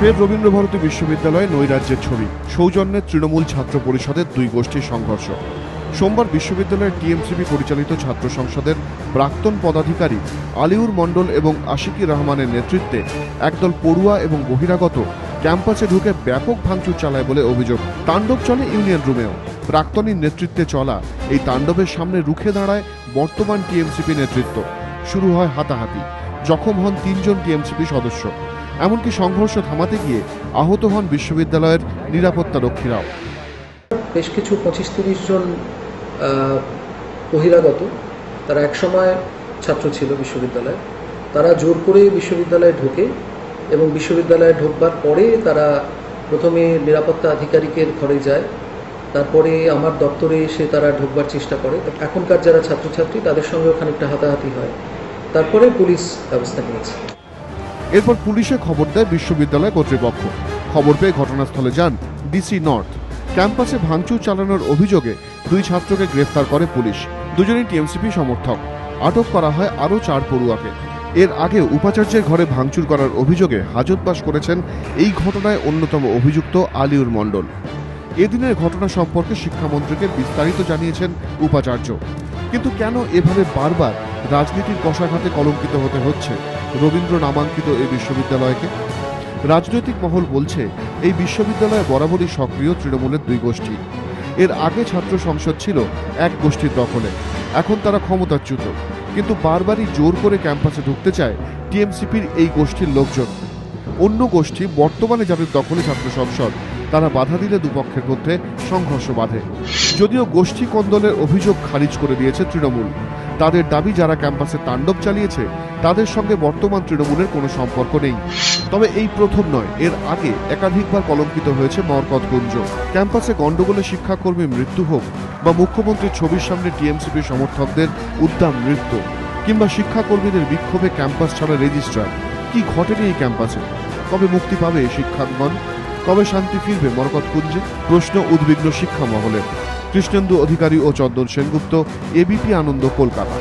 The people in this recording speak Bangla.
ফের রবীন্দ্রভারতী বিশ্ববিদ্যালয়ে নৈরাজ্যের ছবি, সৌজন্যে তৃণমূল ছাত্র পরিষদের দুই গোষ্ঠীর সংঘর্ষ। সোমবার বিশ্ববিদ্যালয়ের টিএমসিপি পরিচালিত ছাত্র সংসদের প্রাক্তন পদাধিকারী আলিউর মণ্ডল এবং আশিকুর রহমানের নেতৃত্বে একদল পড়ুয়া এবং বহিরাগত ক্যাম্পাসে ঢুকে ব্যাপক ভাঙচুর চালায় বলে অভিযোগ। তাণ্ডব চলে ইউনিয়ন রুমেও। প্রাক্তনীর নেতৃত্বে চলা এই তাণ্ডবের সামনে রুখে দাঁড়ায় বর্তমান টিএমসিপি নেতৃত্ব। শুরু হয় হাতাহাতি, জখম হন 3 জন টিএমসিপি সদস্য। এমনকি সংঘর্ষ থামাতে গিয়ে আহত হন বিশ্ববিদ্যালয়ের নিরাপত্তা রক্ষীরাও। বেশ কিছু 25-30 জন বহিরাগত, তারা একসময় ছাত্র ছিল বিশ্ববিদ্যালয়ে, তারা জোর করে বিশ্ববিদ্যালয়ে ঢোকে এবং বিশ্ববিদ্যালয়ে ঢোকবার পরে তারা প্রথমে নিরাপত্তা আধিকারিকের ঘরে যায়, তারপরে আমার দপ্তরে এসে তারা ঢোকবার চেষ্টা করে। এখনকার যারা ছাত্রছাত্রী তাদের সঙ্গেও খানিকটা হাতাহাতি হয়, তারপরে পুলিশ ব্যবস্থা নিয়েছে। এরপর পুলিশে খবর দেয় বিশ্ববিদ্যালয় কর্তৃপক্ষ। খবর পেয়ে ঘটনাস্থলে যান ডিসি নর্থ। ক্যাম্পাসে ভাঙচুর চালানোর অভিযোগে 2 ছাত্রকে গ্রেফতার করে পুলিশ। দুজনই টিএমসিপি সমর্থক। আটক করা হয় আরও 4 পড়ুয়াকে। এর আগে উপাচার্যের ঘরে ভাঙচুর করার অভিযোগে হাজতবাস করেছেন এই ঘটনায় অন্যতম অভিযুক্ত আলিউর মণ্ডল। এদিনের ঘটনা সম্পর্কে শিক্ষামন্ত্রীকে বিস্তারিত জানিয়েছেন উপাচার্য। কিন্তু কেন এভাবে বারবার রাজনীতির কষাঘাতে কলঙ্কিত হতে হচ্ছে রবীন্দ্র নামাঙ্কিত এই বিশ্ববিদ্যালয়কে? রাজনৈতিক মহল বলছে, এই বিশ্ববিদ্যালয়ে বরাবরই সক্রিয় তৃণমূলের 2 গোষ্ঠী। এর আগে ছাত্র সংসদ ছিল এক গোষ্ঠীর দখলে, এখন তারা ক্ষমতাচ্যুত। কিন্তু বারবারই জোর করে ক্যাম্পাসে ঢুকতে চায় টিএমসিপির এই গোষ্ঠীর লোকজন। অন্য গোষ্ঠী বর্তমানে যাদের দখলে ছাত্র সংসদ, তারা বাধা দিলে দুপক্ষের মধ্যে সংঘর্ষ বাধে। যদিও গোষ্ঠী কোন্দলের অভিযোগ খারিজ করে দিয়েছে তৃণমূল। তাদের দাবি, যারা ক্যাম্পাসে তাণ্ডব চালিয়েছে তাদের সঙ্গে বর্তমান তৃণমূলের কোনো সম্পর্ক নেই। তবে এই প্রথম নয়, এর আগে একাধিকবার কলঙ্কিত হয়েছে মরকতকুঞ্জ। ক্যাম্পাসে গন্ডগোলে শিক্ষাকর্মীর মৃত্যু হোক, বা মুখ্যমন্ত্রীর ছবির সামনে টিএমসিপি সমর্থকদের উদ্দাম নৃত্য, কিংবা শিক্ষাকর্মীদের বিক্ষোভে ক্যাম্পাস ছাড়া রেজিস্ট্রার, কি ঘটেনি এই ক্যাম্পাসে? কবে মুক্তি পাবে শিক্ষাঙ্গন? কবে শান্তি ফিরবে মরকতকুঞ্জে? প্রশ্ন উদ্বিগ্ন শিক্ষা মহলে। কৃষ্ণেন্দু অধিকারী ও চন্দন সেনগুপ্ত, এবিপি আনন্দ, কলকাতা।